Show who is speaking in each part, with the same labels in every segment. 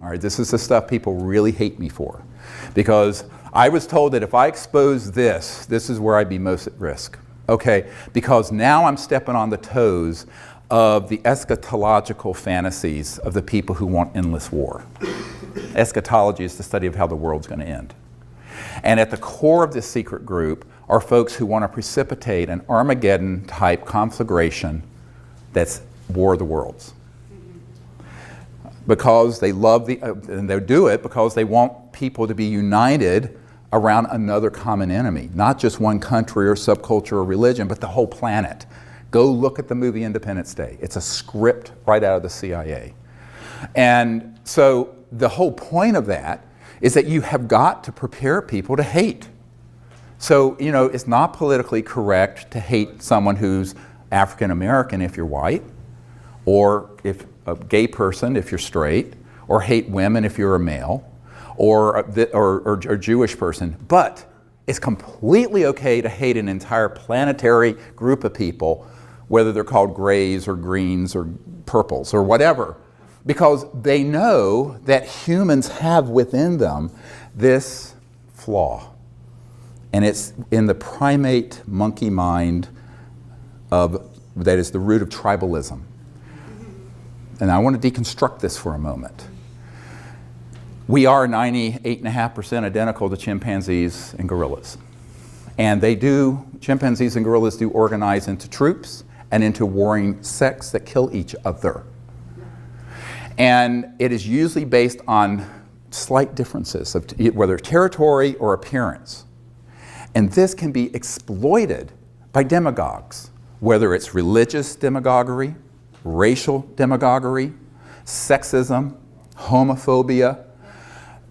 Speaker 1: All right, this is the stuff people really hate me for. Because I was told that if I expose this, this is where I'd be most at risk. Okay, because now I'm stepping on the toes of the eschatological fantasies of the people who want endless war. Eschatology is the study of how the world's going to end. And at the core of this secret group are folks who want to precipitate an Armageddon-type conflagration that's War of the Worlds. Because they love and they do it because they want people to be united around another common enemy, not just one country or subculture or religion, but the whole planet. Go look at the movie Independence Day. It's a script right out of the CIA. And so the whole point of that is that you have got to prepare people to hate. So, you know, it's not politically correct to hate someone who's African American if you're white, or if a gay person if you're straight, or hate women if you're a male, or Jewish person. But it's completely okay to hate an entire planetary group of people, whether they're called grays or greens or purples or whatever, because they know that humans have within them this flaw. And it's in the primate monkey mind that is the root of tribalism. And I want to deconstruct this for a moment. We are 98.5% identical to chimpanzees and gorillas. And chimpanzees and gorillas do organize into troops and into warring sects that kill each other. And it is usually based on slight differences of whether territory or appearance. And this can be exploited by demagogues, whether it's religious demagoguery, racial demagoguery, sexism, homophobia.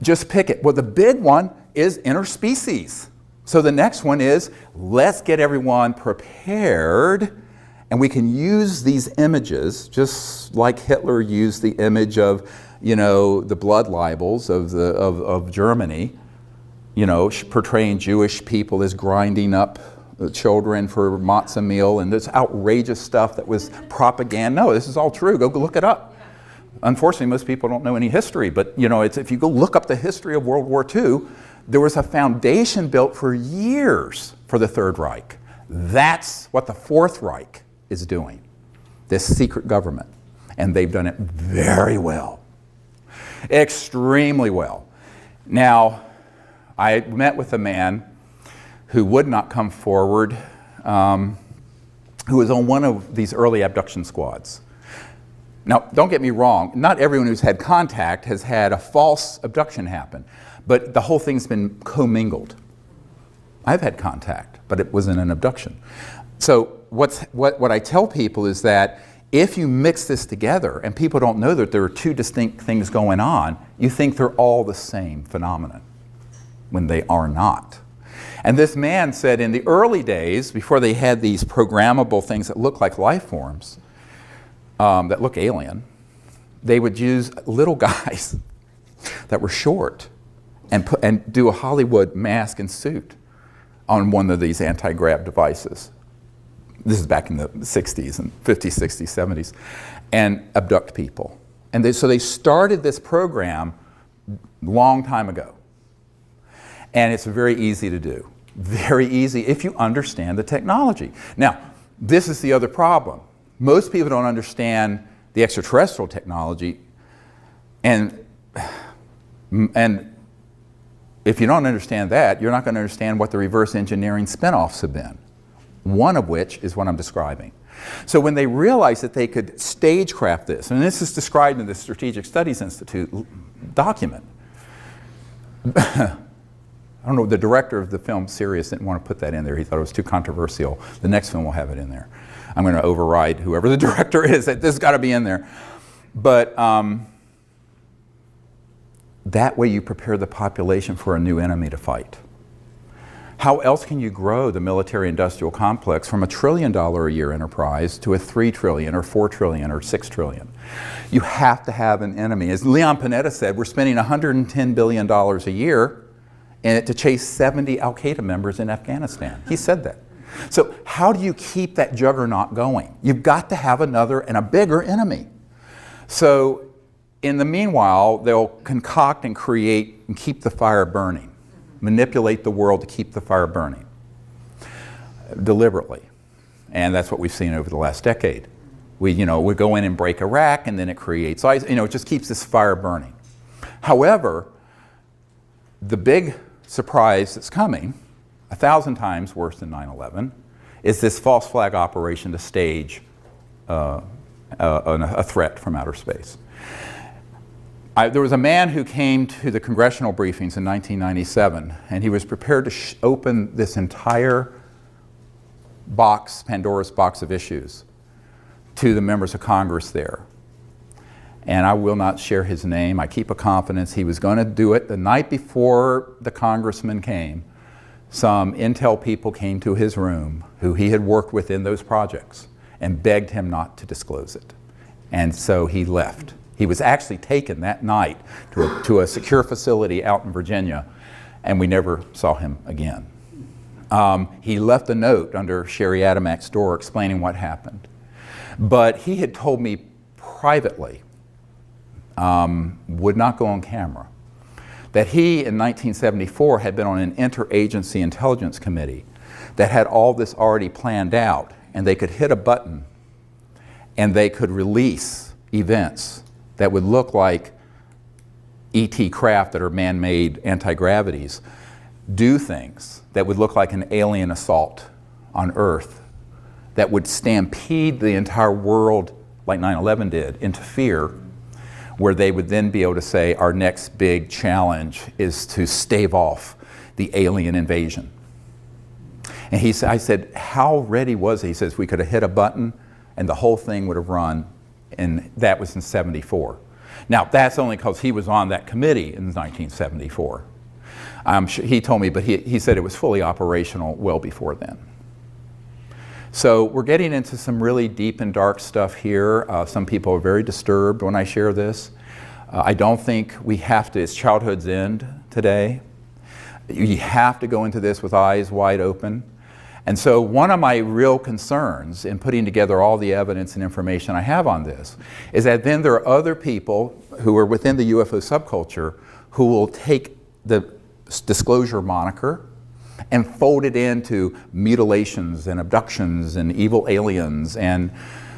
Speaker 1: Just pick it. Well, the big one is interspecies. So the next one is, let's get everyone prepared, and we can use these images, just like Hitler used the image of, you know, the blood libels of Germany, you know, portraying Jewish people as grinding up children for matzah meal, and this outrageous stuff that was propaganda. No, this is all true. Go look it up. Unfortunately, most people don't know any history, but you know, if you go look up the history of World War II, there was a foundation built for years for the Third Reich. That's what the Fourth Reich is doing, this secret government. And they've done it very well, extremely well. Now, I met with a man who would not come forward, who was on one of these early abduction squads. Now, don't get me wrong, not everyone who's had contact has had a false abduction happen, but the whole thing's been commingled. I've had contact, but it wasn't an abduction. So what I tell people is that if you mix this together and people don't know that there are two distinct things going on, you think they're all the same phenomenon, when they are not. And this man said in the early days, before they had these programmable things that look like life forms, that look alien, they would use little guys that were short and do a Hollywood mask and suit on one of these anti-grav devices. This is back in the 60s and 50s, 60s, 70s, and abduct people. And so they started this program long time ago. And it's very easy to do. Very easy if you understand the technology. Now, this is the other problem. Most people don't understand the extraterrestrial technology, and if you don't understand that, you're not going to understand what the reverse engineering spinoffs have been, one of which is what I'm describing. So when they realized that they could stagecraft this, and this is described in the Strategic Studies Institute document. I don't know, the director of the film Sirius didn't want to put that in there. He thought it was too controversial. The next film will have it in there. I'm going to override whoever the director is. That this has got to be in there. But that way you prepare the population for a new enemy to fight. How else can you grow the military-industrial complex from $1 trillion a year enterprise to a $3 trillion or $4 trillion or $6 trillion? You have to have an enemy. As Leon Panetta said, we're spending $110 billion a year to chase 70 Al-Qaeda members in Afghanistan. He said that. So how do you keep that juggernaut going? You've got to have another and a bigger enemy. So in the meanwhile, they'll concoct and create and keep the fire burning, manipulate the world to keep the fire burning deliberately. And that's what we've seen over the last decade. We go in and break Iraq, and then it creates ice. It just keeps this fire burning. However, the big surprise that's coming, 1,000 times worse than 9/11, is this false flag operation to stage a threat from outer space. There was a man who came to the congressional briefings in 1997, and he was prepared to open this entire box, Pandora's box of issues, to the members of Congress there. And I will not share his name. I keep a confidence. He was going to do it. The night before the congressman came, some intel people came to his room who he had worked with in those projects and begged him not to disclose it. And so he left. He was actually taken that night to a secure facility out in Virginia, and we never saw him again. He left a note under Sherry Adamak's door explaining what happened. But he had told me privately, would not go on camera, that he in 1974 had been on an interagency intelligence committee that had all this already planned out, and they could hit a button and they could release events that would look like ET craft that are man-made anti-gravities, do things that would look like an alien assault on Earth that would stampede the entire world like 9/11 did into fear, where they would then be able to say our next big challenge is to stave off the alien invasion. And I said, how ready was he? He says, we could have hit a button and the whole thing would have run, and that was in '74. Now, that's only because he was on that committee in 1974. He told me, but he said it was fully operational well before then. So we're getting into some really deep and dark stuff here. Some people are very disturbed when I share this. I don't think we have to, it's childhood's end today. You have to go into this with eyes wide open. And so one of my real concerns in putting together all the evidence and information I have on this is that then there are other people who are within the UFO subculture who will take the disclosure moniker and fold it into mutilations and abductions and evil aliens and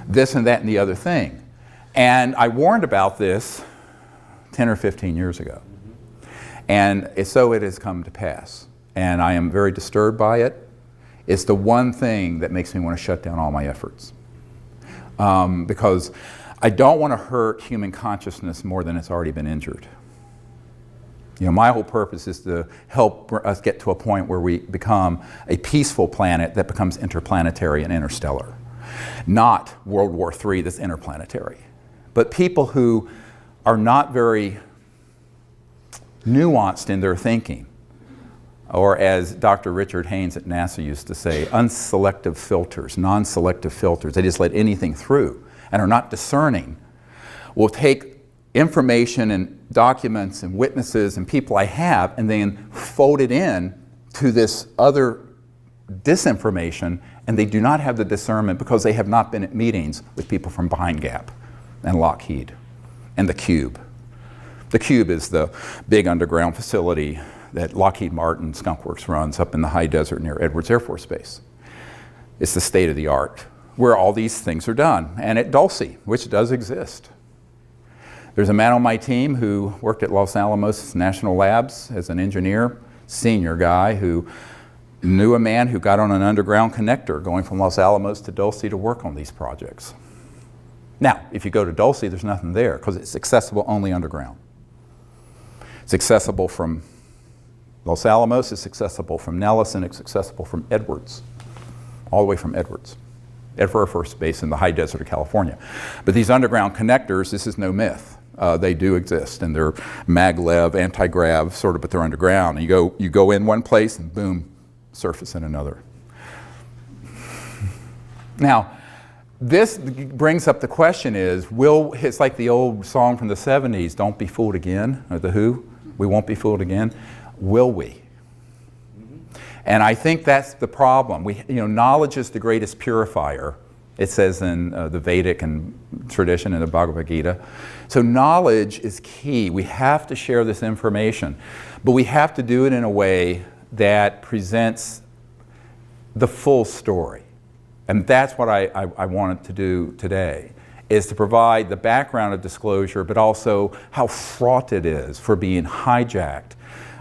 Speaker 1: this and that and the other thing. And I warned about this 10 or 15 years ago. And so it has come to pass. And I am very disturbed by it. It's the one thing that makes me want to shut down all my efforts. Because I don't want to hurt human consciousness more than it's already been injured. My whole purpose is to help us get to a point where we become a peaceful planet that becomes interplanetary and interstellar. Not World War III that's interplanetary. But people who are not very nuanced in their thinking, or as Dr. Richard Haynes at NASA used to say, unselective filters, non-selective filters. They just let anything through and are not discerning, will take information and documents and witnesses and people I have and then fold it in to this other disinformation, and they do not have the discernment because they have not been at meetings with people from Behind Gap and Lockheed and the Cube. The Cube is the big underground facility that Lockheed Martin Skunk Works runs up in the high desert near Edwards Air Force Base. It's the state of the art where all these things are done. And at Dulce, which does exist. There's a man on my team who worked at Los Alamos National Labs as an engineer, senior guy, who knew a man who got on an underground connector going from Los Alamos to Dulce to work on these projects. Now, if you go to Dulce, there's nothing there because it's accessible only underground. It's accessible from Los Alamos, it's accessible from Nellis, and it's accessible from Edwards, all the way from Edwards, Air Force Base in the high desert of California. But these underground connectors, this is no myth. They do exist, and they're maglev, anti-grav, sort of, but they're underground. And you go in one place, and boom, surface in another. Now, this brings up the question is, it's like the old song from the 70s, Don't Be Fooled Again, or The Who, we won't be fooled again. Will we? And I think that's the problem. Knowledge is the greatest purifier, It says in the Vedic and tradition in the Bhagavad Gita. So knowledge is key. We have to share this information, but we have to do it in a way that presents the full story. And that's what I wanted to do today, is to provide the background of disclosure, but also how fraught it is for being hijacked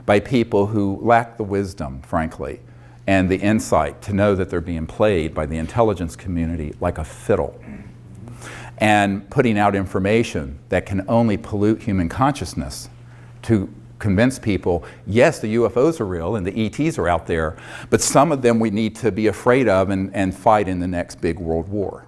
Speaker 1: by people who lack the wisdom, frankly, and the insight to know that they're being played by the intelligence community like a fiddle, and putting out information that can only pollute human consciousness to convince people, yes, the UFOs are real and the ETs are out there, but some of them we need to be afraid of and fight in the next big world war.